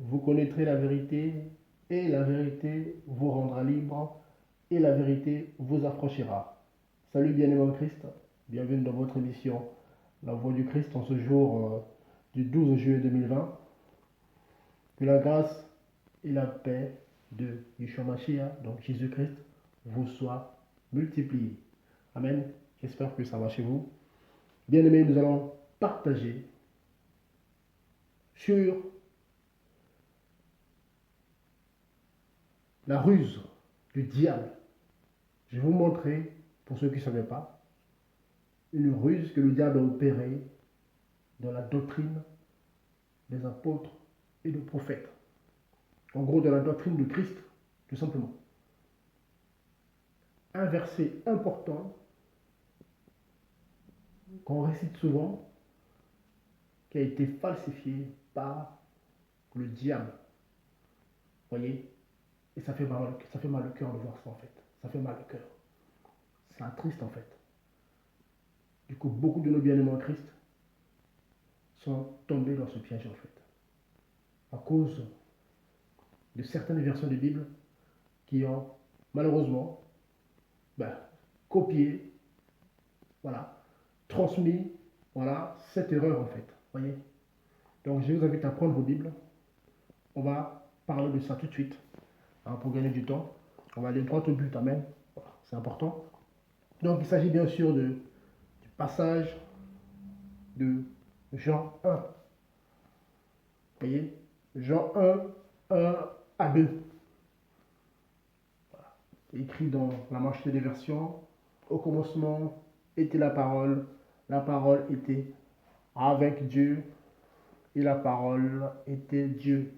Vous connaîtrez la vérité, et la vérité vous rendra libre, et la vérité vous affranchira. Salut bien-aimés en Christ, bienvenue dans votre émission La Voix du Christ en ce jour du 12 juillet 2020. Que la grâce et la paix de Yeshua Mashiach, donc Jésus-Christ, vous soient multipliées. Amen. J'espère que ça va chez vous. Bien-aimés, nous allons partager sur la ruse du diable. Je vais vous montrer, pour ceux qui ne savaient pas, une ruse que le diable a opérée dans la doctrine des apôtres et des prophètes. En gros, dans la doctrine de Christ, tout simplement. Un verset important qu'on récite souvent, qui a été falsifié par le diable. Vous voyez? Et ça fait mal au cœur de voir ça, en fait. Ça fait mal au cœur. C'est triste, en fait. Du coup, beaucoup de nos bien-aimés en Christ sont tombés dans ce piège, en fait. À cause de certaines versions de Bible qui ont, malheureusement, copié, voilà, transmis, voilà, cette erreur, en fait. Voyez? Donc, je vous invite à prendre vos Bibles. On va parler de ça tout de suite, hein, pour gagner du temps. On va aller droit au but, amen. Voilà, c'est important. Donc, il s'agit bien sûr du passage de Jean 1. Vous voyez? Jean 1 à 2. Voilà. Écrit dans la majorité des versions. Au commencement était la parole était avec Dieu, et la parole était Dieu.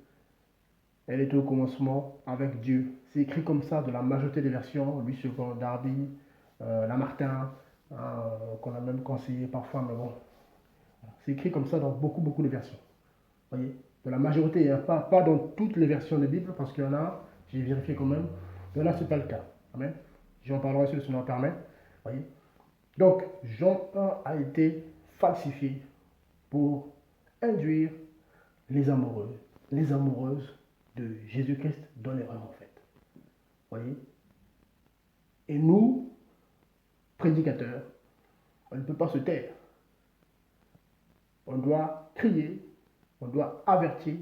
Elle était au commencement avec Dieu. C'est écrit comme ça dans la majorité des versions. Lui, second Darby, Lamartine, qu'on a même conseillé parfois, mais bon. C'est écrit comme ça dans beaucoup de versions. Vous voyez? Dans la majorité, il n'y a pas dans toutes les versions de la Bible, parce qu'il y en a, j'ai vérifié quand même, il y en a, ce n'est pas le cas. Amen. J'en parlerai si le Seigneur permet. Voyez? Donc, Jean 1 a été falsifié pour induire les amoureux, les amoureuses de Jésus-Christ dans l'erreur, en fait. Voyez? Et nous, prédicateurs, on ne peut pas se taire. On doit crier, on doit avertir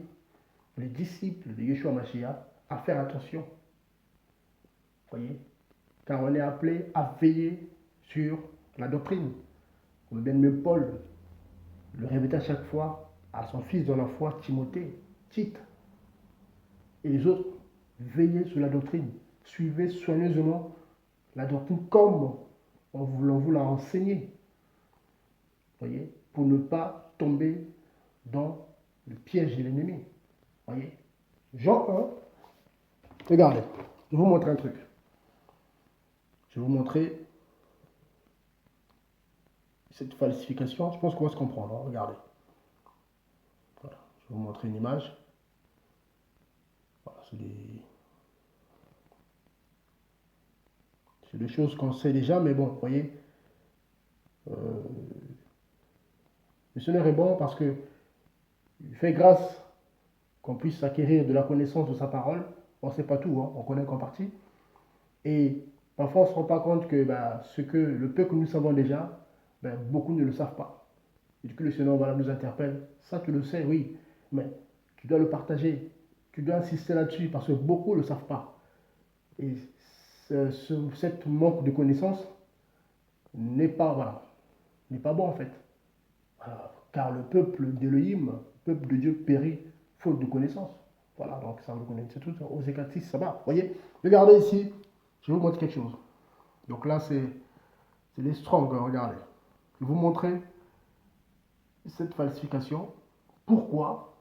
les disciples de Yeshua Mashiach à faire attention. Voyez? Car on est appelé à veiller sur la doctrine. Comme bien-aimé Paul le répétait à chaque fois à son fils dans la foi, Timothée, Tite, et les autres, veillez sur la doctrine. Suivez soigneusement la doctrine comme on vous l'a enseigné. Voyez? Pour ne pas tomber dans le piège de l'ennemi. Voyez? Jean 1, regardez, je vais vous montrer un truc. Je vais vous montrer cette falsification. Je pense qu'on va se comprendre. Hein? Regardez. Voilà. Je vais vous montrer une image. Voilà, c'est des choses qu'on sait déjà, mais bon, vous voyez, le Seigneur est bon parce qu'il fait grâce qu'on puisse acquérir de la connaissance de sa parole. On ne sait pas tout, hein, on connaît qu'en partie. Et parfois, on ne se rend pas compte que ce que le peu que nous savons déjà, beaucoup ne le savent pas. Et du coup, le Seigneur nous interpelle. Ça, tu le sais, oui, mais tu dois le partager. Tu dois insister là-dessus parce que beaucoup ne le savent pas. Et cette manque de connaissance n'est pas bon en fait. Car le peuple d'Élohim, le peuple de Dieu périt faute de connaissance. Voilà, donc ça vous connaissez tout, aux 4, ça va. Vous voyez, regardez ici, je vais vous montrer quelque chose. Donc là, c'est les strong, regardez. Je vais vous montrer cette falsification, pourquoi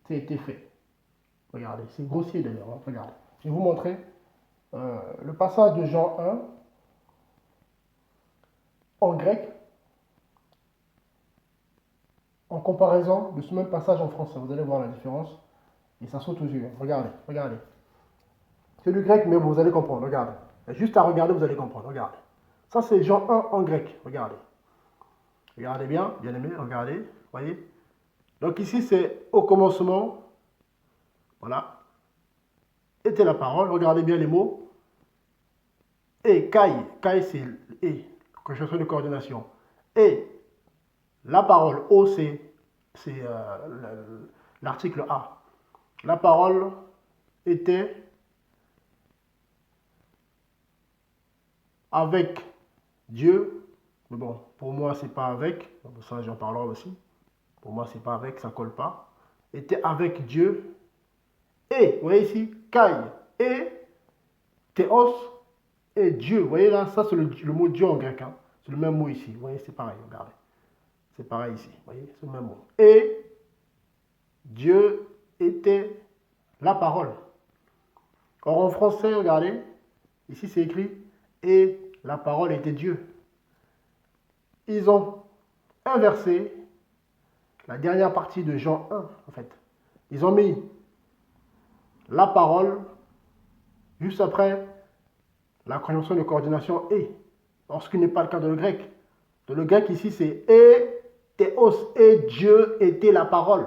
ça a été fait. Regardez, c'est grossier d'ailleurs, hein, regardez. Je vais vous montrer le passage de Jean 1 en grec en comparaison de ce même passage en français. Vous allez voir la différence et ça saute aux yeux. Regardez, regardez. C'est du grec, mais vous allez comprendre, regardez. Juste à regarder, vous allez comprendre, regardez. Ça, c'est Jean 1 en grec, regardez. Regardez bien, bien aimé, regardez, voyez. Donc ici, c'est au commencement, voilà, était la parole. Regardez bien les mots. Et Kai c'est et, conjonction de coordination. Et la parole, O c'est l'article A. La parole était avec Dieu. Mais bon, pour moi, c'est pas avec. Ça, j'en parlerai aussi. Pour moi, c'est pas avec, ça colle pas. Était avec Dieu. Et, vous voyez ici, Kai et Théos et Dieu. Vous voyez là, ça c'est le mot Dieu en grec. Hein. C'est le même mot ici. Vous voyez, c'est pareil, regardez. C'est pareil ici. Vous voyez, c'est le même mot. Et Dieu était la parole. Or en français, regardez, ici c'est écrit et la parole était Dieu. Ils ont inversé la dernière partie de Jean 1, en fait. Ils ont mis la parole juste après la conjonction de coordination et. Or, ce qui n'est pas le cas dans le grec. Dans le grec, ici, c'est et théos, et Dieu était la parole.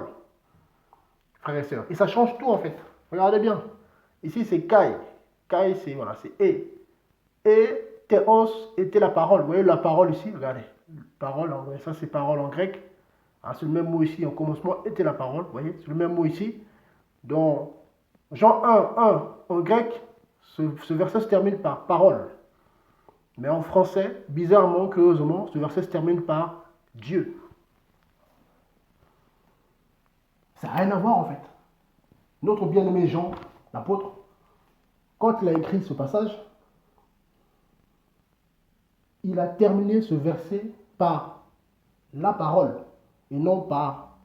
Frères et sœurs. Et ça change tout, en fait. Regardez bien. Ici, c'est kai. Kai, c'est voilà, c'est et. Et théos était la parole. Vous voyez la parole ici, regardez. Parole, ça c'est parole en grec. Ah, c'est le même mot ici, en commencement, était la parole. Vous voyez, c'est le même mot ici. Dans Jean 1, en grec, ce verset se termine par parole. Mais en français, bizarrement, curieusement, ce verset se termine par Dieu. Ça n'a rien à voir en fait. Notre bien-aimé Jean, l'apôtre, quand il a écrit ce passage, il a terminé ce verset par la parole et non par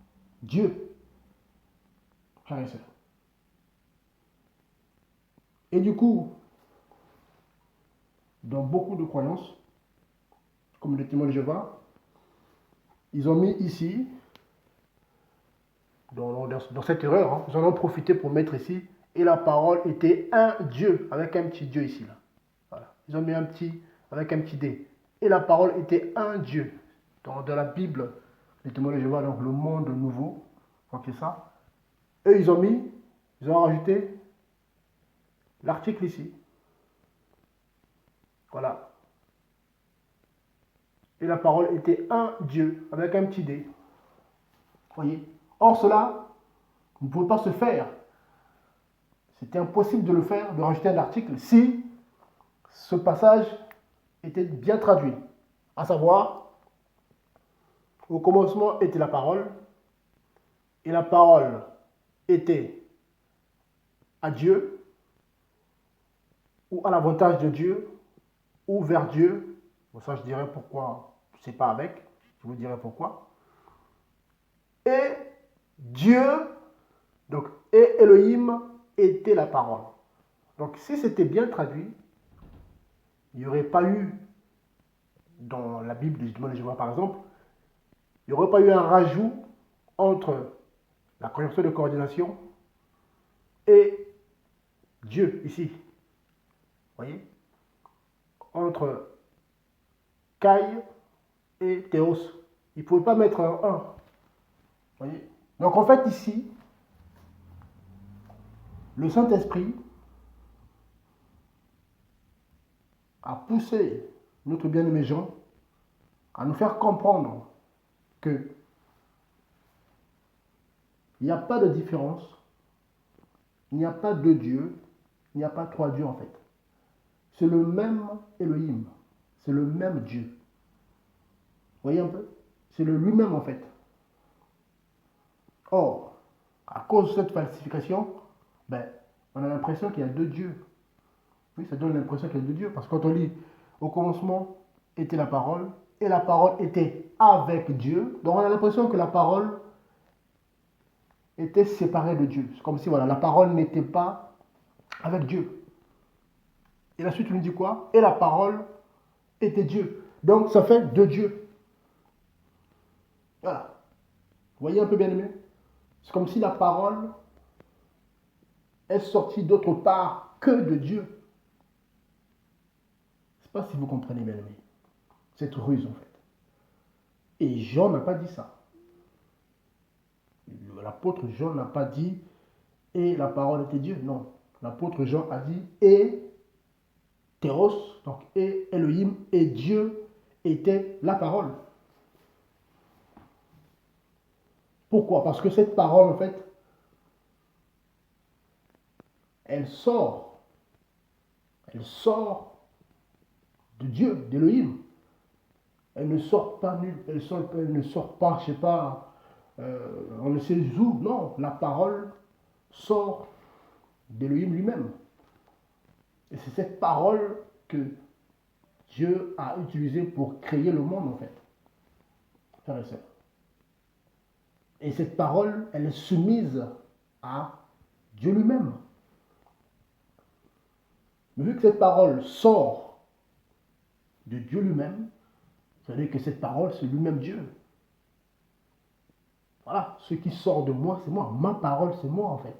Dieu. Frères et sœurs. Et du coup, dans beaucoup de croyances, comme les témoins de Jéhovah, ils ont mis ici, dans cette erreur, hein, ils en ont profité pour mettre ici, et la parole était un Dieu, avec un petit Dieu ici. Là. Voilà. Ils ont mis un petit, avec un petit D. Et la parole était un Dieu. Dans la Bible, les témoins de Jéhovah, donc le monde nouveau, donc c'est ça. Eux, ils ont rajouté l'article ici. Voilà. Et la parole était un Dieu, avec un petit D. Voyez. Or, cela ne pouvait pas se faire. C'était impossible de le faire, de rajouter un article, si ce passage était bien traduit. À savoir, au commencement était la parole, et la parole était à Dieu, ou à l'avantage de Dieu, ou vers Dieu. Bon, ça, je dirais pourquoi, c'est pas avec, je vous dirai pourquoi. Et Dieu, donc, et Elohim était la parole. Donc, si c'était bien traduit, il n'y aurait pas eu, dans la Bible du témoin de Jéhovah par exemple, il n'y aurait pas eu un rajout entre la conjonction de coordination et Dieu, ici. Vous voyez? Entre Kai et Théos. Il ne pouvait pas mettre un 1. Vous voyez? Donc en fait ici, le Saint-Esprit a poussé notre bien-aimé Jean à nous faire comprendre que il n'y a pas de différence, il n'y a pas deux dieux, il n'y a pas trois dieux en fait. C'est le même Elohim, c'est le même Dieu. Vous voyez un peu? C'est le lui-même en fait. Or, à cause de cette falsification, ben, on a l'impression qu'il y a deux dieux. Oui, ça donne l'impression qu'il y a deux dieux, parce que quand on lit au commencement était la parole, et la parole était avec Dieu, donc on a l'impression que la parole était séparée de Dieu. C'est comme si voilà, la parole n'était pas avec Dieu. Et la suite, il nous dit quoi? Et la parole était Dieu. Donc ça fait deux dieux. Voilà. Vous voyez un peu bien aimé? C'est comme si la parole est sortie d'autre part que de Dieu. Je ne sais pas si vous comprenez bien aimé. Cette ruse en fait. Et Jean n'a pas dit ça. L'apôtre Jean n'a pas dit et la parole était Dieu. Non. L'apôtre Jean a dit et Théros, donc et Elohim, et Dieu était la parole. Pourquoi? Parce que cette parole, en fait, elle sort de Dieu, d'Elohim. Elle ne sort pas nulle, elle ne sort pas, je sais pas, on ne sait où. Non, la parole sort d'Elohim lui-même. Et c'est cette parole que Dieu a utilisée pour créer le monde, en fait. Frères et sœurs. Et cette parole, elle est soumise à Dieu lui-même. Mais vu que cette parole sort de Dieu lui-même, ça veut dire que cette parole, c'est lui-même Dieu. Voilà, ce qui sort de moi, c'est moi. Ma parole, c'est moi, en fait.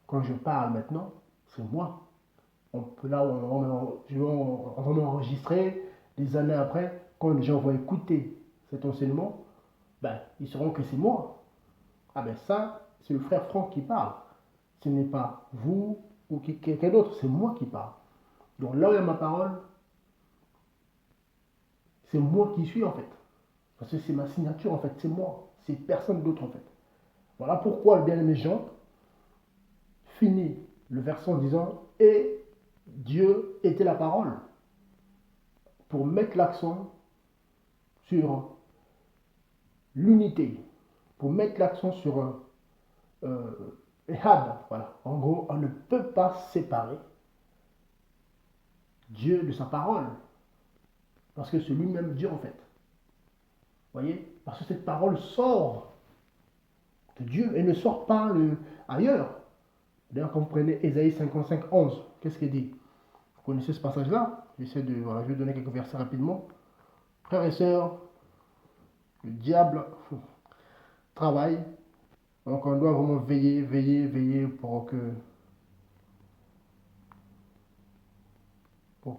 Quand je parle maintenant, c'est moi. On va m'enregistrer des années après, quand les gens vont écouter cet enseignement, ben, ils sauront que c'est moi. Ah ben ça, c'est le frère Franck qui parle. Ce n'est pas vous ou quelqu'un d'autre, c'est moi qui parle. Donc là où il y a ma parole, c'est moi qui suis en fait. Parce que c'est ma signature en fait, c'est moi. C'est personne d'autre en fait. Voilà pourquoi le bien-aimé Jean finit le verset en disant et Dieu était la parole. Pour mettre l'accent sur l'unité. Pour mettre l'accent sur Ehad. Voilà. En gros, on ne peut pas séparer Dieu de sa parole. Parce que c'est lui-même Dieu en fait. Vous voyez? Parce que cette parole sort de Dieu et ne sort pas ailleurs. D'ailleurs, quand vous prenez Ésaïe 55, 11, qu'est-ce qu'il dit? Vous connaissez ce passage-là? Voilà, je vais donner quelques versets rapidement. Frères et sœurs, le diable travaille. Donc on doit vraiment veiller, veiller, veiller pour que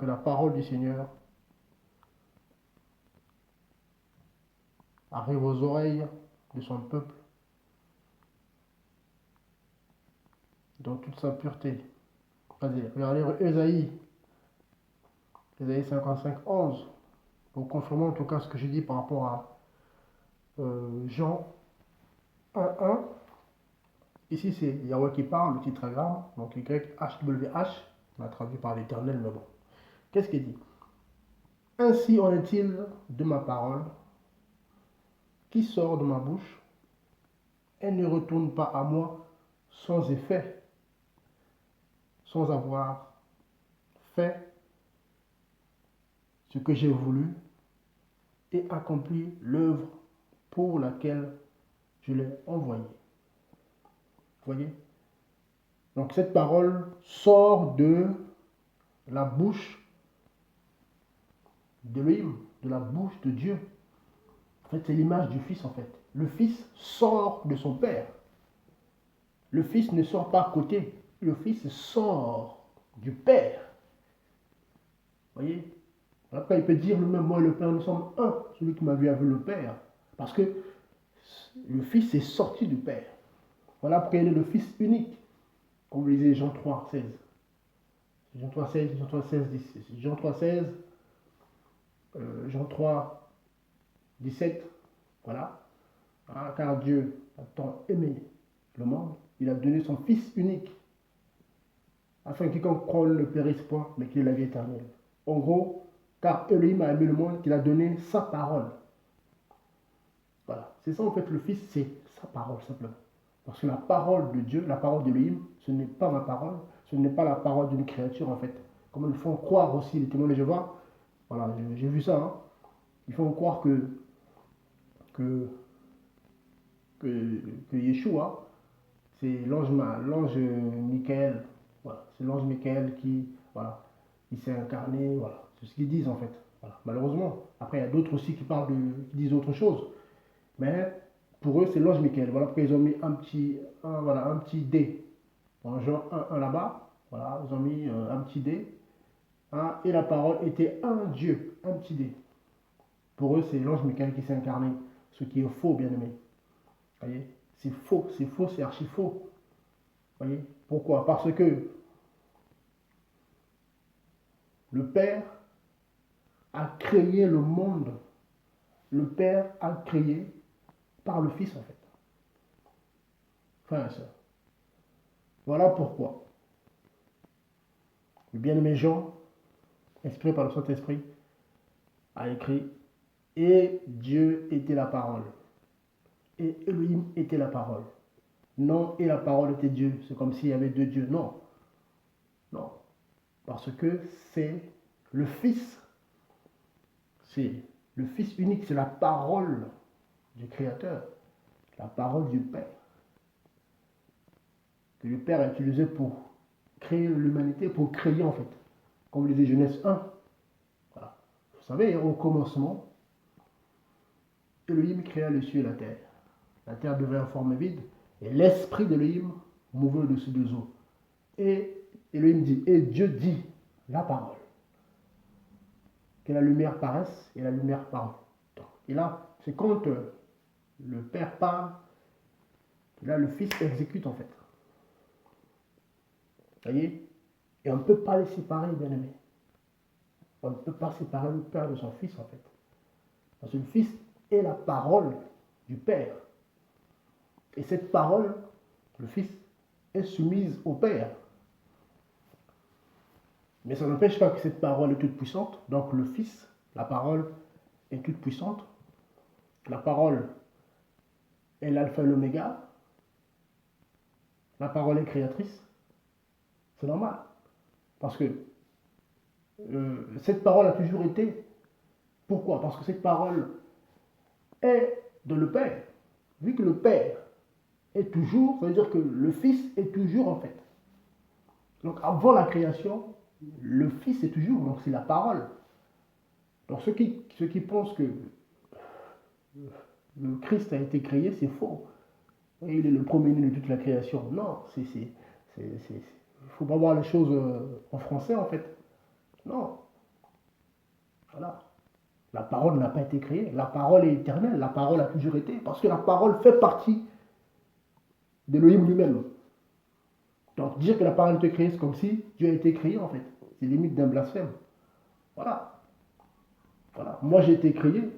la parole du Seigneur arrive aux oreilles de son peuple dans toute sa pureté. Regardez Ésaïe 55, 11, pour confirmer en tout cas ce que j'ai dit par rapport à Jean 1, 1. Ici, c'est Yahweh qui parle, le tétragramme, donc YHWH, on a traduit par l'Éternel, mais bon. Qu'est-ce qu'il dit? Ainsi en est-il de ma parole qui sort de ma bouche, elle ne retourne pas à moi sans effet, sans avoir fait ce que j'ai voulu et accompli l'œuvre pour laquelle je l'ai envoyé. Vous voyez? Donc cette parole sort de la bouche d'Elohim, de la bouche de Dieu. En fait, c'est l'image du Fils en fait. Le Fils sort de son Père. Le Fils ne sort pas à côté. Le Fils sort du Père. Vous voyez? Après, il peut dire le même, moi et le Père, nous sommes un. Celui qui m'a vu a vu le Père. Parce que le Fils est sorti du Père. Voilà pourquoi il est le Fils unique. Comme vous lisez Jean 3, 16. Jean 3, 16, Jean 3, 16, 17. Jean 3, 16, Jean 3, 17. Voilà. Ah, car Dieu a tant aimé le monde, il a donné son Fils unique, afin que quiconque croit ne périsse point, mais qu'il ait la vie éternelle. En gros, car Elohim a aimé le monde qu'il a donné sa parole. Voilà. C'est ça en fait, le Fils, c'est sa parole simplement. Parce que la parole de Dieu, la parole d'Elohim, ce n'est pas ma parole, ce n'est pas la parole d'une créature en fait. Comme ils font croire aussi les témoins de Jéhovah. Voilà, j'ai vu ça. Hein. Ils font croire que Yeshua, c'est l'ange Michael. Voilà, c'est l'ange Michael qui, voilà, il s'est incarné. Voilà, c'est ce qu'ils disent en fait. Voilà, malheureusement. Après, il y a d'autres aussi qui parlent qui disent autre chose. Mais pour eux, c'est l'ange Michael. Voilà pourquoi ils ont mis un petit dé. Bon, genre un là-bas. Voilà, ils ont mis un petit dé. Hein, et la parole était un Dieu, un petit dé. Pour eux, c'est l'ange Michael qui s'est incarné. Ce qui est faux, bien aimé. Vous voyez? C'est faux, c'est archi faux. Voyez? Pourquoi? Parce que le Père a créé le monde. Le Père a créé par le Fils, en fait. Frère et sœur. Voilà pourquoi le bien-aimé Jean, inspiré par le Saint-Esprit, a écrit: Et Dieu était la parole. Et Elohim était la parole. Non, et la parole était Dieu. C'est comme s'il y avait deux dieux. Non, non. Parce que c'est le Fils. C'est le Fils unique. C'est la parole du Créateur. La parole du Père. Que le Père a utilisé pour créer l'humanité, pour créer en fait. Comme le disait Genèse 1. Voilà. Vous savez, au commencement, Elohim créa le ciel et la terre. La terre devait en forme vide. Et l'esprit d'Elohim mouvait au-dessus des eaux. Et Elohim dit, et Dieu dit la parole. Que la lumière paraisse, et la lumière parle. Et là, c'est quand le Père parle, et là le Fils exécute en fait. Vous voyez? Et on ne peut pas les séparer, bien aimés. On ne peut pas séparer le Père de son Fils en fait. Parce que le Fils est la parole du Père. Et cette parole, le Fils, est soumise au Père. Mais ça n'empêche pas que cette parole est toute puissante. Donc le Fils, la parole, est toute puissante. La parole est l'alpha et l'oméga. La parole est créatrice. C'est normal. Parce que cette parole a toujours été. Pourquoi? Parce que cette parole est de le Père. Vu que le Père est toujours, ça veut dire que le Fils est toujours en fait. Donc avant la création, le Fils est toujours, donc c'est la parole. Donc ceux qui pensent que le Christ a été créé, c'est faux. Et il est le premier-né de toute la création. Non, il ne faut pas voir les choses en français en fait. Non. Voilà. La parole n'a pas été créée. La parole est éternelle. La parole a toujours été. Parce que la parole fait partie d'Elohim lui-même. Donc dire que la parole a été créée, c'est comme si Dieu a été créé en fait. C'est limite d'un blasphème. Voilà. Voilà. Moi j'ai été créé.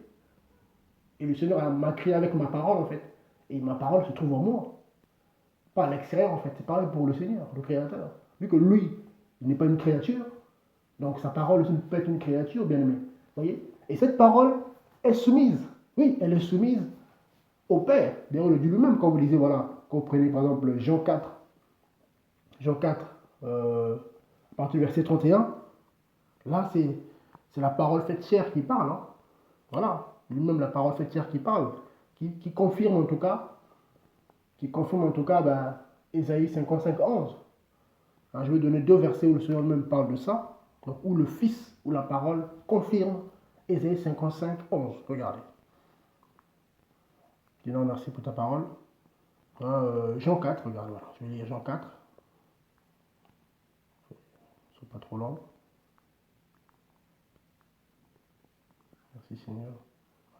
Et le Seigneur m'a créé avec ma parole en fait. Et ma parole se trouve en moi. Pas à l'extérieur en fait. C'est pareil pour le Seigneur, le Créateur. Vu que lui, il n'est pas une créature. Donc sa parole aussi ne peut être une créature, bien aimé. Vous voyez? Et cette parole est soumise. Oui, elle est soumise au Père. D'ailleurs, on le dit lui-même quand vous lisez, voilà, quand vous prenez par exemple Jean 4, à partir du verset 31, là c'est la parole faite chair qui parle. Hein. Voilà, lui-même la parole faite chair qui parle, qui confirme en tout cas, ben, Ésaïe 55, 11. Alors, je vais donner deux versets où le Seigneur même parle de ça, donc où le Fils, où la parole confirme Ésaïe 55, 11. Regardez. Seigneur, merci pour ta parole. Jean 4, regarde, voilà. Je vais lire Jean 4. C'est pas trop long. Merci Seigneur.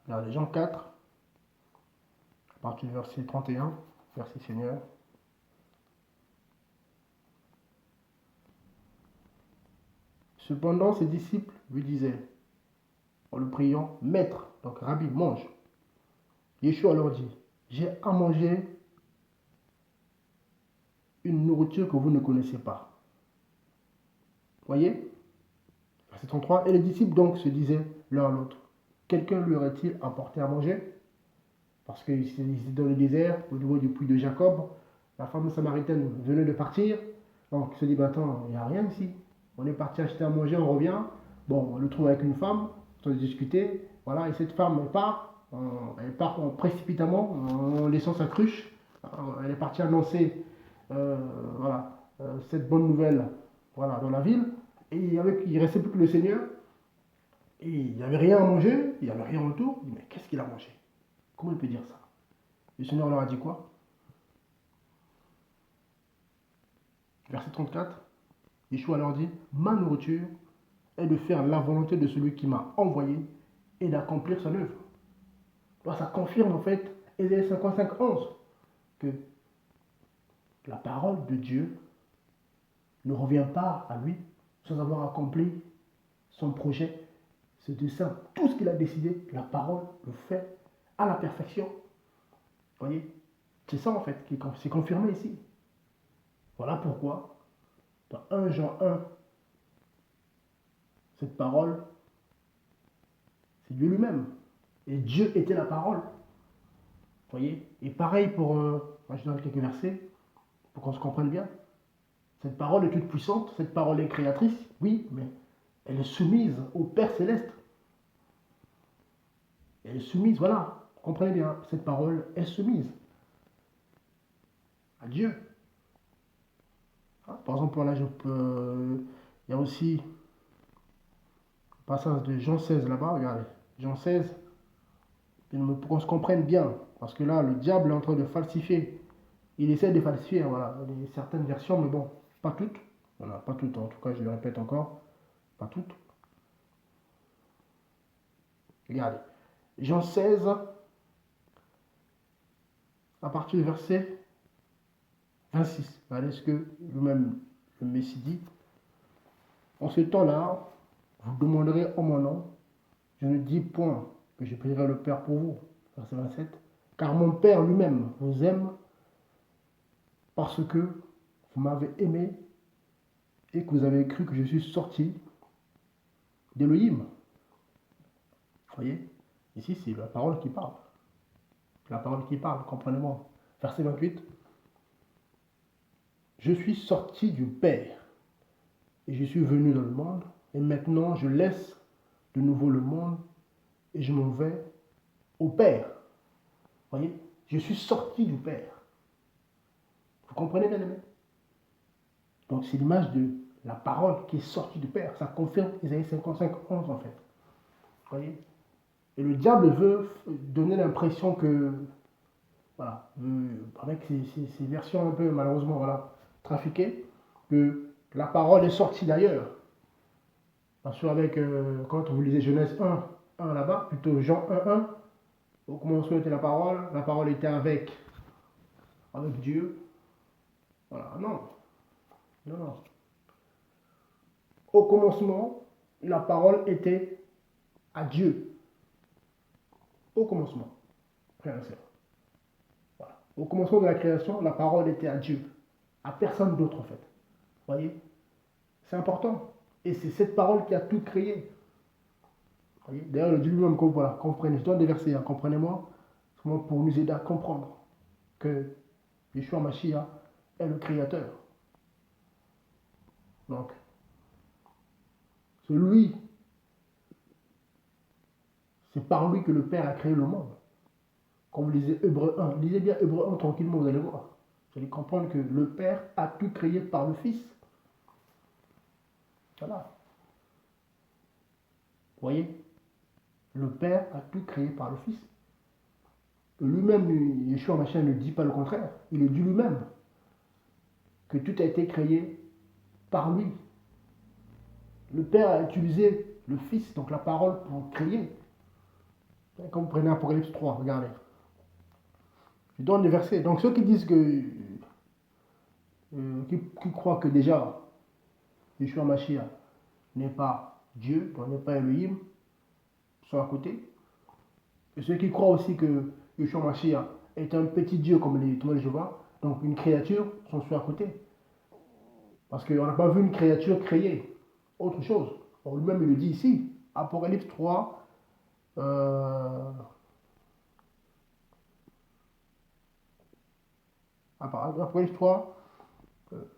Regardez, Jean 4, à partir du verset 31. Merci Seigneur. Cependant, ses disciples lui disaient, en le priant, Maître, donc Rabbi, mange. Yeshua leur dit, j'ai à manger une nourriture que vous ne connaissez pas. Voyez? Verset 33. Et les disciples donc se disaient l'un à l'autre, quelqu'un lui aurait-il apporté à manger? Parce qu'ils étaient dans le désert, au niveau du puits de Jacob. La femme samaritaine venait de partir. Donc il se dit, bah, attends, il n'y a rien ici. On est parti acheter à manger, on revient. Bon, on le trouve avec une femme, on a discuté. Voilà, et cette femme elle part précipitamment en laissant sa cruche. Elle est partie annoncer voilà, cette bonne nouvelle voilà, dans la ville. Et il ne restait plus que le Seigneur. Et il n'y avait rien à manger, il n'y avait rien autour. Mais qu'est-ce qu'il a mangé? Comment il peut dire ça? Le Seigneur leur a dit quoi? Verset 34. Yeshua leur dit, ma nourriture est de faire la volonté de celui qui m'a envoyé et d'accomplir son œuvre. Donc ça confirme en fait Ésaïe 55, 11 que la parole de Dieu ne revient pas à lui sans avoir accompli son projet, ce dessein. Tout ce qu'il a décidé, la parole le fait à la perfection. Vous voyez? C'est ça en fait, c'est confirmé ici. Voilà pourquoi, dans 1 Jean 1, cette parole, c'est Dieu lui-même. Et Dieu était la parole. Vous voyez? Et pareil pour, moi je donne quelques versets, pour qu'on se comprenne bien. Cette parole est toute puissante, cette parole est créatrice, oui, mais elle est soumise au Père Céleste. Elle est soumise, voilà, comprenez bien, cette parole est soumise à Dieu. Par exemple, là, il y a aussi le passage de Jean 16 là-bas, regardez. Jean 16, pour qu'on se comprenne bien, parce que là, le diable est en train de falsifier. Il essaie de falsifier, voilà, certaines versions, mais bon, pas toutes. Voilà, pas toutes, en tout cas, je le répète encore, pas toutes. Regardez. Jean 16, à partir du verset 26. Regardez ce que lui-même le Messie dit. En ce temps-là, vous demanderez en mon nom. Je ne dis point que je prierai le Père pour vous. Verset 27. Car mon Père lui-même vous aime parce que vous m'avez aimé et que vous avez cru que je suis sorti d'Élohim. Vous voyez? Ici, c'est la parole qui parle. La parole qui parle, comprenez-moi. Verset 28. Je suis sorti du Père et je suis venu dans le monde. Et maintenant, je laisse de nouveau le monde et je m'en vais au Père. Vous voyez? Je suis sorti du Père. Vous comprenez, bien aimé? Donc, c'est l'image de la parole qui est sortie du Père. Ça confirme Isaïe 55, 11, en fait. Vous voyez? Et le diable veut donner l'impression que, voilà, avec ces versions un peu, malheureusement, voilà, trafiquées, que la parole est sortie d'ailleurs. Bien sûr, avec, quand vous lisez Genèse 1 là-bas, plutôt Jean 1, au commencement était la parole était avec Dieu. Voilà, non, non, non. Au commencement, la parole était à Dieu. Au commencement, frère et sœur. Voilà. Au commencement de la création, la parole était à Dieu. À personne d'autre, en fait. Vous voyez? C'est important. Et c'est cette parole qui a tout créé. D'ailleurs, le Dieu lui-même, voilà, comprenez. Je donne des versets, hein, comprenez-moi, pour nous aider à comprendre que Yeshua Mashiach est le Créateur. Donc, c'est lui, c'est par lui que le Père a créé le monde. Quand vous lisez Hébreu 1, lisez bien Hébreu 1 tranquillement, vous allez voir. Vous allez comprendre que le Père a tout créé par le Fils. Voilà. Vous voyez? Le Père a tout créé par le Fils. Lui-même, Yeshua Mashiach ne dit pas le contraire. Il le dit lui-même. Que tout a été créé par lui. Le Père a utilisé le Fils, donc la parole, pour créer. Comme vous prenez Apocalypse 3, regardez. Je donne des versets. Donc ceux qui disent que, qui croient que déjà, Yeshua Mashiach n'est pas Dieu, donc n'est pas Elohim, sont à côté. Et ceux qui croient aussi que Yeshua Mashiach est un petit Dieu comme les Jéhovah, donc une créature, sont sur à côté. Parce qu'on n'a pas vu une créature créée. Autre chose. Lui-même, il le dit ici. Apocalypse 3. Apocalypse 3.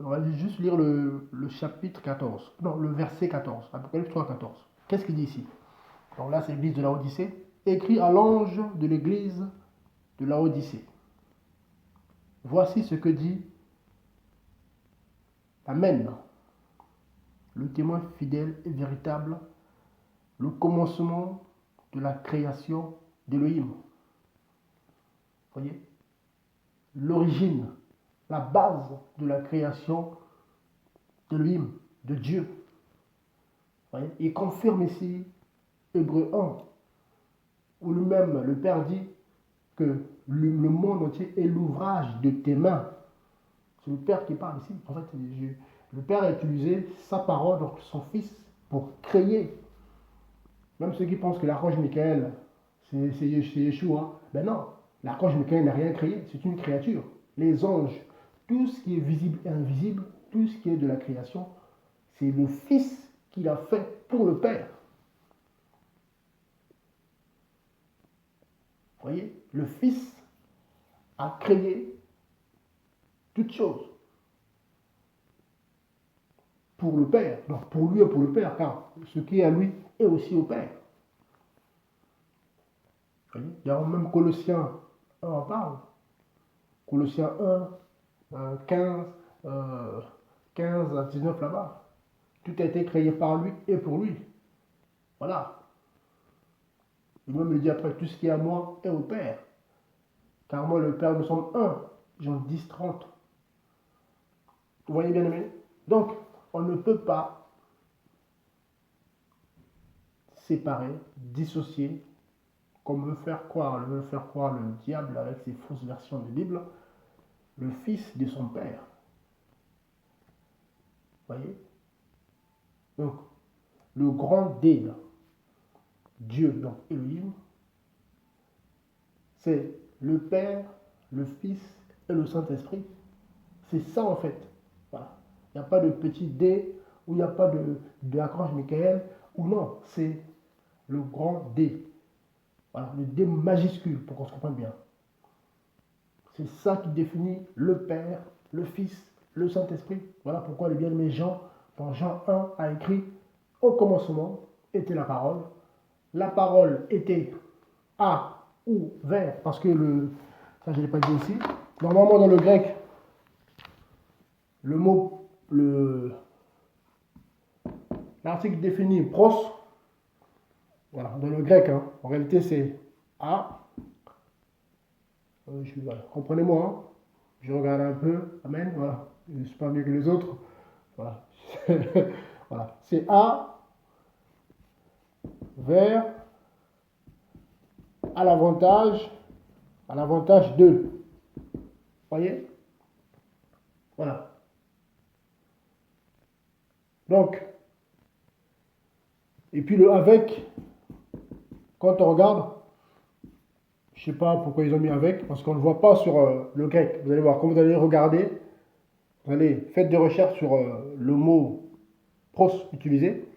On va juste lire le chapitre 14. Non, le verset 14. Apocalypse 3, 14. Qu'est-ce qu'il dit ici? Donc là, c'est l'église de Laodicée. Écrit à l'ange de l'église de Laodicée. Voici ce que dit Amen. Le témoin fidèle et véritable, le commencement de la création d'Élohim. Vous voyez? L'origine, la base de la création d'Élohim, de Dieu. Vous voyez? Il confirme ici Hébreu 1, où lui-même, le Père dit que le monde entier est l'ouvrage de tes mains. C'est le Père qui parle ici. En fait, le Père a utilisé sa parole, donc son Fils, pour créer. Même ceux qui pensent que l'archange Michael, c'est Yeshua, ben non, l'archange Michael n'a rien créé, c'est une créature. Les anges, tout ce qui est visible et invisible, tout ce qui est de la création, c'est le Fils qui l'a fait pour le Père. Vous voyez, le Fils a créé toutes choses pour le Père. Donc pour lui et pour le Père, car ce qui est à lui est aussi au Père. Vous voyez, il y a même Colossiens 1 en parle. Colossiens 1, 15, 15 à 19 là-bas. Tout a été créé par lui et pour lui. Voilà. Il même le dit après, tout ce qui est à moi est au Père. Car moi, le Père, nous sommes un. Jean 10, 30. Vous voyez bien aimé? Donc, on ne peut pas séparer, dissocier, comme veut faire croire le diable avec ses fausses versions de Bible, le Fils de son Père. Vous voyez? Donc, le grand D, là, Dieu, donc Elohim, c'est le Père, le Fils et le Saint-Esprit. C'est ça en fait. Voilà. Il n'y a pas de petit D ou il n'y a pas de l'archange Michael ou non, c'est le grand D. Voilà, le D majuscule pour qu'on se comprenne bien. C'est ça qui définit le Père, le Fils, le Saint-Esprit. Voilà pourquoi le bien-aimé Jean, dans Jean 1, a écrit: au commencement était la parole. La parole était à ou vers, parce que ça je ne l'ai pas dit ici. Normalement dans le grec, le mot, l'article définit pros. Voilà, dans le grec, hein, en réalité c'est a. Voilà, comprenez-moi, hein, je regarde un peu, amen, voilà, je ne suis pas mieux que les autres. Voilà, voilà. C'est a vers à l'avantage de. Voyez? Voilà. Donc, et puis le avec, quand on regarde, je ne sais pas pourquoi ils ont mis avec, parce qu'on ne le voit pas sur le grec. Vous allez voir, quand vous allez regarder, vous allez faire des recherches sur le mot pros utilisé.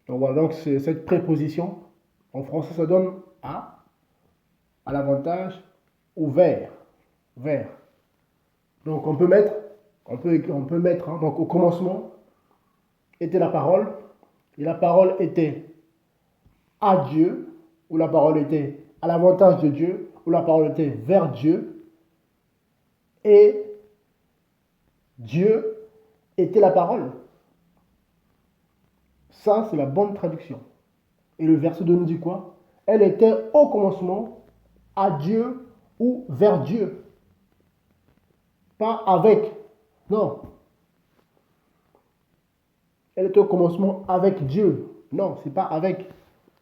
Donc voilà, donc c'est cette préposition. En français, ça donne à l'avantage, au vers. Vers. Donc on peut mettre, hein, donc au commencement était la parole, et la parole était à Dieu, ou la parole était à l'avantage de Dieu, ou la parole était vers Dieu, et Dieu était la parole. Ça, c'est la bonne traduction. Et le verset 2 nous dit quoi? Elle était au commencement à Dieu ou vers Dieu. Pas avec. Non. Elle était au commencement avec Dieu. Non, c'est pas avec.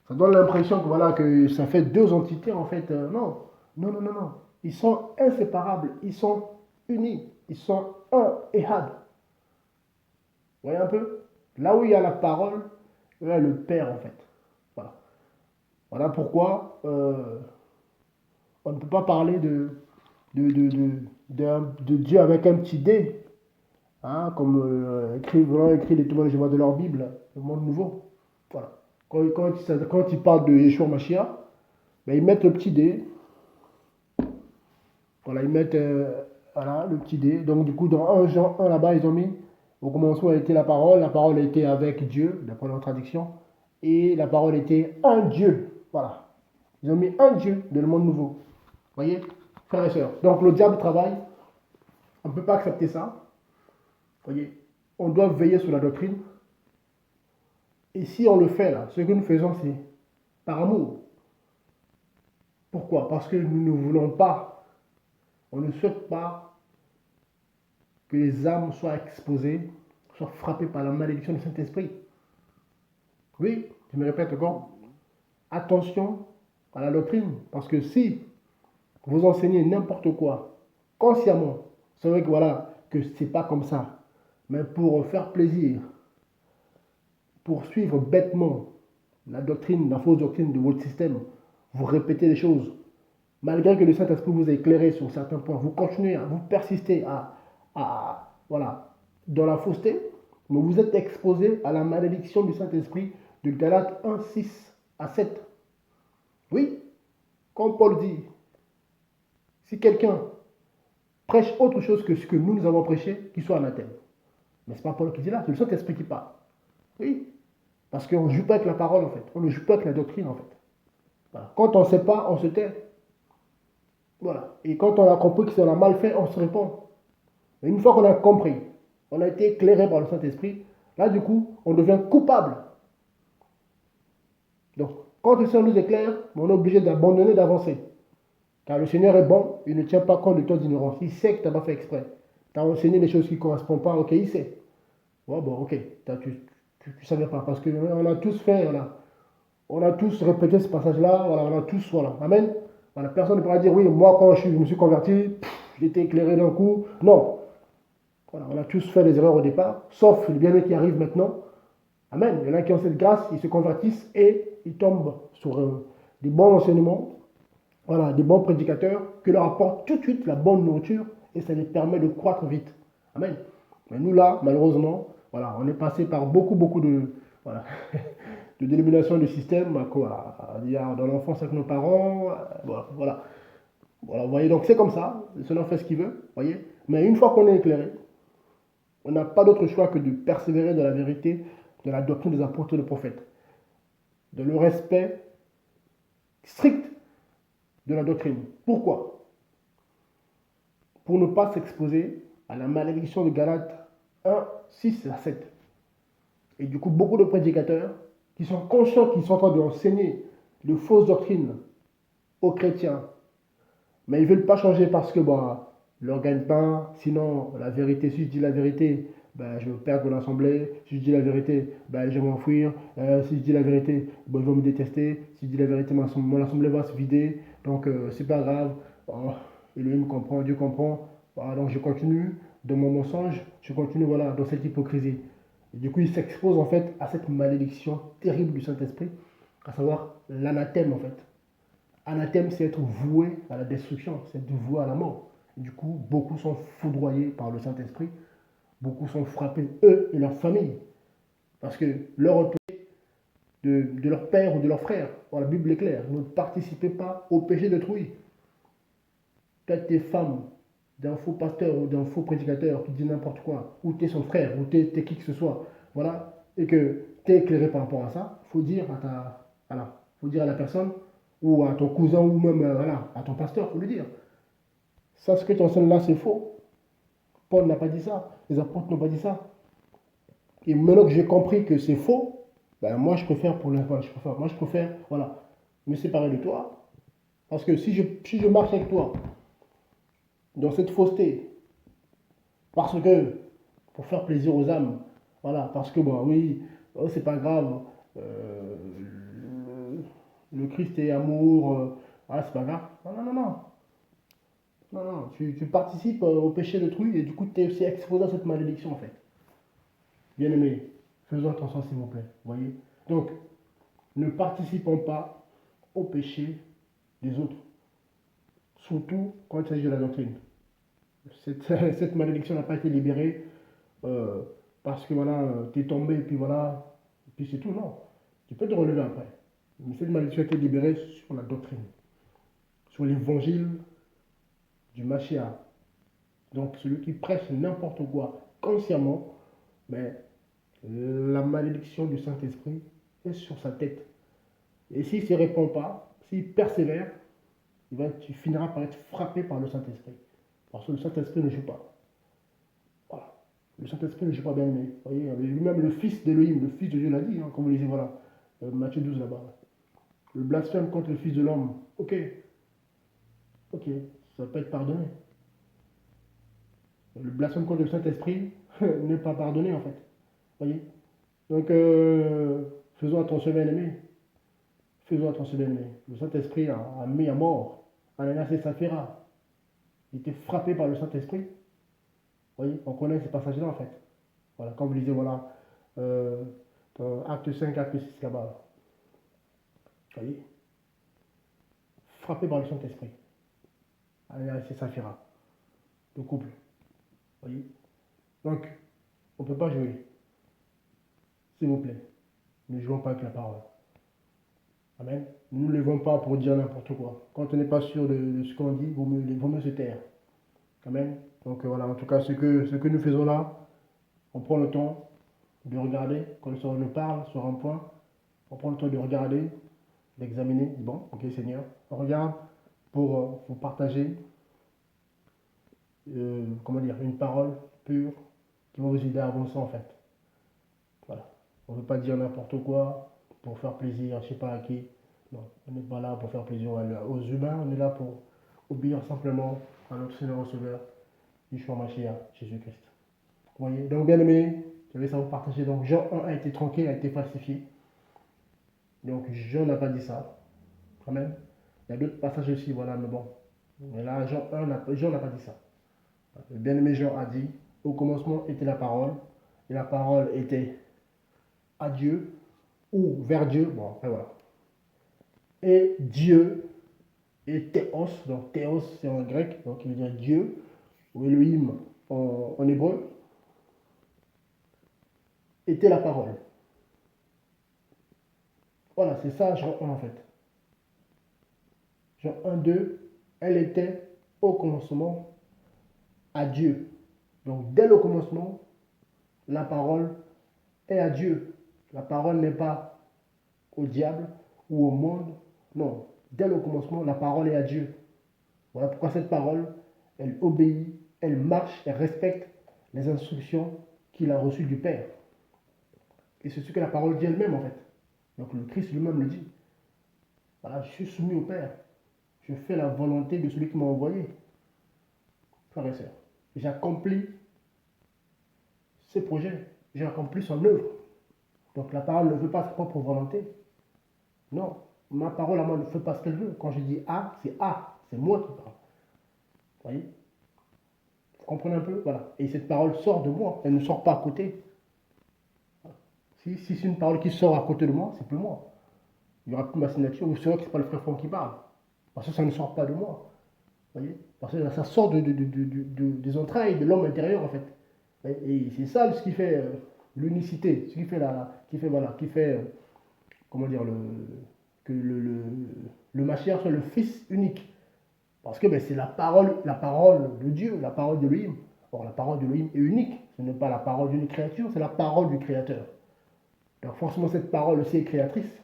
Ça donne l'impression que voilà que ça fait deux entités en fait. Non. Non, non, non, non. Ils sont inséparables. Ils sont unis. Ils sont un et had. Vous voyez un peu? Là où il y a la parole, il y a le Père en fait. Voilà. Voilà pourquoi on ne peut pas parler de Dieu avec un petit D, hein, comme écrit les témoins de Jéhovah de leur Bible, le monde nouveau. Voilà. Quand ils parlent de Yeshua Mashiach, ben, ils mettent le petit D. Voilà, ils mettent voilà, le petit D. Donc du coup, dans 1 Jean 1 là-bas, ils ont mis, au commencement était la parole était avec Dieu, d'après leur traduction, et la parole était un Dieu. Voilà. Ils ont mis un Dieu dans le monde nouveau. Voyez, frères et sœurs. Donc le diable travaille. On ne peut pas accepter ça. Voyez, on doit veiller sur la doctrine. Et si on le fait là, ce que nous faisons, c'est par amour. Pourquoi? Parce que nous ne voulons pas, on ne souhaite pas que les âmes soient exposées, soient frappées par la malédiction du Saint-Esprit. Oui, je me répète encore. Attention à la doctrine. Parce que si vous enseignez n'importe quoi, consciemment, C'est vrai que voilà, que c'est pas comme ça. Mais pour faire plaisir, pour suivre bêtement la doctrine, la fausse doctrine de votre système, vous répétez les choses. Malgré que le Saint-Esprit vous a éclairé sur certains points, vous continuez, vous persistez voilà, dans la fausseté, mais vous êtes exposé à la malédiction du Saint-Esprit de Galates 1, 6 à 7. Oui, comme Paul dit, si quelqu'un prêche autre chose que ce que nous avons prêché, qu'il soit anathème. Mais ce n'est pas Paul qui dit là, c'est le Saint-Esprit qui parle. Oui, parce qu'on ne joue pas avec la parole en fait, on ne joue pas avec la doctrine en fait. Voilà. Quand on ne sait pas, on se tait. Voilà. Et quand on a compris que c'est a mal fait, on se répond. Et une fois qu'on a compris, on a été éclairé par le Saint-Esprit, là du coup, on devient coupable. Donc, quand le Seigneur nous éclaire, on est obligé d'abandonner, d'avancer. Car le Seigneur est bon, il ne tient pas compte de ton ignorance. Il sait que tu n'as pas fait exprès. Tu as enseigné des choses qui ne correspondent pas, ok, il sait. Ouais, bon, ok, tu ne savais pas. Parce qu'on a tous fait, voilà. On a tous répété ce passage-là, voilà, on a tous, voilà. Amen. Voilà, personne ne pourra dire, oui, moi, quand je me suis converti, j'ai été éclairé d'un coup. Non. Voilà, on a tous fait des erreurs au départ, sauf les bien-aimés qui arrivent maintenant. Amen. Il y en a qui ont cette grâce, ils se convertissent et ils tombent sur des bons enseignements, voilà, des bons prédicateurs qui leur apportent tout de suite la bonne nourriture et ça les permet de croître vite. Amen. Mais nous là, malheureusement, voilà, on est passé par beaucoup de, voilà, de dénomination du système, quoi, dans l'enfance avec nos parents, voilà. Voilà, vous voyez, donc c'est comme ça, le Seigneur fait ce qu'il veut, voyez. Mais une fois qu'on est éclairé, on n'a pas d'autre choix que de persévérer dans la vérité, de la doctrine des apôtres et des prophètes, de le respect strict de la doctrine. Pourquoi? Pour ne pas s'exposer à la malédiction de Galates 1, 6 à 7. Et du coup, beaucoup de prédicateurs qui sont conscients qu'ils sont en train d'enseigner de fausses doctrines aux chrétiens, mais ils ne veulent pas changer parce que leur gagne-pain, sinon la vérité, si je dis la vérité, je vais perdre mon assemblée. Si je dis la vérité, je vais m'enfuir. Si je dis la vérité, ils vont me détester. Si je dis la vérité, mon assemblée va se vider. Donc, c'est pas grave. Oh, Elohim comprend, Dieu comprend. Voilà, donc, je continue dans mon mensonge. Je continue voilà, dans cette hypocrisie. Et du coup, ils s'exposent en fait à cette malédiction terrible du Saint-Esprit, à savoir l'anathème en fait. Anathème, c'est être voué à la destruction, c'est être voué à la mort. Et du coup, beaucoup sont foudroyés par le Saint-Esprit. Beaucoup sont frappés, eux et leur famille, parce que leur autorité de leur père ou de leur frère, la Bible est claire, ne participez pas au péché d'autrui. Quand tu es femme d'un faux pasteur ou d'un faux prédicateur qui dit n'importe quoi, ou tu es son frère, ou tu es qui que ce soit, voilà, et que tu es éclairé par rapport à ça, il faut dire faut dire à la personne, ou à ton cousin, ou même à ton pasteur, il faut lui dire. Ça, ce que tu enseignes là, c'est faux. Paul n'a pas dit ça. Les apôtres n'ont pas dit ça. Et maintenant que j'ai compris que c'est faux, moi je préfère moi je préfère, voilà, me séparer de toi. Parce que si je marche avec toi dans cette fausseté, parce que, pour faire plaisir aux âmes, voilà, parce que oui, oh, c'est pas grave, euh, le Christ est amour, c'est pas grave. Non, non, non, non. Non, non, tu participes au péché d'autrui et du coup tu es aussi exposé à cette malédiction en fait. Bien aimé, faisons attention s'il vous plaît. Voyez. Donc, ne participons pas au péché des autres. Surtout quand il s'agit de la doctrine. Cette malédiction n'a pas été libérée euh, parce que voilà, tu es tombé et puis voilà, et puis c'est tout. Non. Tu peux te relever après. Mais cette malédiction a été libérée sur la doctrine, sur l'évangile du Mashiach. Donc celui qui prêche n'importe quoi consciemment, mais la malédiction du Saint-Esprit est sur sa tête. Et s'il ne se répand pas, s'il persévère, tu finiras par être frappé par le Saint-Esprit. Parce que le Saint-Esprit ne joue pas. Voilà. Le Saint-Esprit ne joue pas bien aimé. Vous voyez, lui-même le Fils d'Élohim, le Fils de Dieu l'a dit, comme vous lisez, voilà, Matthieu 12 là-bas. Le blasphème contre le Fils de l'homme, ok, ça peut être pardonné. Le blasphème contre le Saint-Esprit n'est pas pardonné en fait. Vous voyez. Donc, faisons attention bien aimé. Faisons attention bien aimé. Le Saint-Esprit a mis à mort Ananias et Saphira. Il était frappé par le Saint-Esprit. Vous voyez, on connaît ces passages-là en fait. Voilà, comme vous disiez, voilà, dans acte 5, acte 6 là-bas. Vous voyez, frappé par le Saint-Esprit. Allez, c'est Saphira, le couple. Vous voyez, donc, on ne peut pas jouer. S'il vous plaît, ne jouons pas avec la parole. Amen. Nous ne levons pas pour dire n'importe quoi. Quand on n'est pas sûr de ce qu'on dit, il vaut mieux se taire. Amen. Donc voilà, en tout cas, ce que nous faisons là, on prend le temps de regarder, quand le Seigneur nous parle sur un point, on prend le temps de regarder, d'examiner. Bon, ok Seigneur, on regarde pour partager, comment dire, une parole pure qui va vous aider à avancer en fait. Voilà. On ne veut pas dire n'importe quoi pour faire plaisir, je ne sais pas à qui. Non, on n'est pas là pour faire plaisir aux humains, on est là pour obéir simplement à notre Seigneur Sauveur, Yeshua Mashiach, Jésus-Christ. Vous voyez, donc bien aimé, je vais ça vous partager. Donc Jean 1 a été tronqué, a été falsifié. Donc Jean n'a pas dit ça. Quand même. Il y a d'autres passages aussi, voilà, mais bon. Mais là, Jean n'a pas dit ça. Le bien-aimé Jean a dit, au commencement était la parole, et la parole était à Dieu, ou vers Dieu, bon, après voilà. Et Dieu, et Théos, donc Théos c'est en grec, donc il veut dire Dieu, ou Elohim en hébreu, était la parole. Voilà, c'est ça Jean 1 en fait. Jean 1, 2, elle était au commencement à Dieu. Donc dès le commencement, la parole est à Dieu. La parole n'est pas au diable ou au monde. Non, dès le commencement, la parole est à Dieu. Voilà pourquoi cette parole, elle obéit, elle marche, elle respecte les instructions qu'il a reçues du Père. Et c'est ce que la parole dit elle-même en fait. Donc le Christ lui-même le dit. Voilà, je suis soumis au Père. Je fais la volonté de celui qui m'a envoyé. Frères et sœurs, j'accomplis ses projets. J'ai accompli son œuvre. Donc la parole ne veut pas sa propre volonté. Non, ma parole à moi ne fait pas ce qu'elle veut. Quand je dis A, c'est A. C'est moi qui parle. Vous voyez? Vous comprenez un peu? Voilà. Et cette parole sort de moi. Elle ne sort pas à côté. Si c'est une parole qui sort à côté de moi, c'est plus moi. Il n'y aura plus ma signature. Vous saurez que ce n'est pas le frère Franck qui parle. Parce que ça ne sort pas de moi. Vous voyez? Parce que ça sort des entrailles de l'homme intérieur en fait. Et c'est ça ce qui fait l'unicité, ce qui fait comment dire, que le Mashiach soit le Fils unique. Parce que ben, c'est la parole de Dieu, la parole d'Elohim. Or, la parole d'Elohim est unique. Ce n'est pas la parole d'une créature, c'est la parole du Créateur. Donc, forcément, cette parole aussi est créatrice.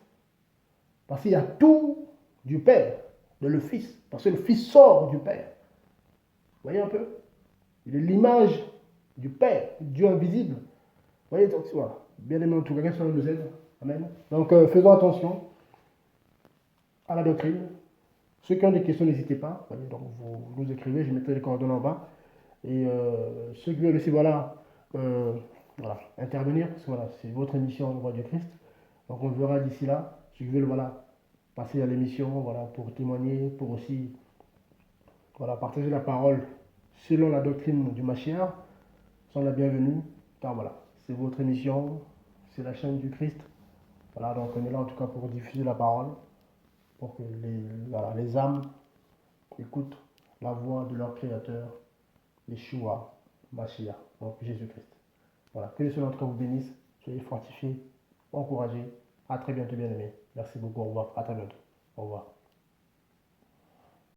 Parce qu'il y a tout du Père, de le Fils. Parce que le Fils sort du Père. Vous voyez un peu? Il est l'image du Père, Dieu invisible. Vous voyez, donc voilà. Bien aimé en tout cas, que cela nous aide. Amen. Donc, faisons attention à la doctrine. Ceux qui ont des questions, n'hésitez pas. Voyez, donc, vous nous écrivez, je mettrai les coordonnées en bas. Et ceux qui veulent aussi, euh, voilà, intervenir, parce que voilà, c'est votre émission Voix du Christ. Donc, on verra d'ici là. Ceux qui veulent, voilà, passer à l'émission, voilà, pour témoigner, pour aussi, voilà, partager la parole selon la doctrine du Mashiach, sont la bienvenue. Car voilà, c'est votre émission, c'est la chaîne du Christ. Voilà, donc on est là en tout cas pour diffuser la parole, pour que les âmes écoutent la voix de leur Créateur, Yeshua, Mashiach, donc Jésus-Christ. Voilà, que le Seigneur vous bénisse, soyez fortifiés, encouragés. À très bientôt, bien-aimés. Merci beaucoup, au revoir, à très bientôt. Au revoir.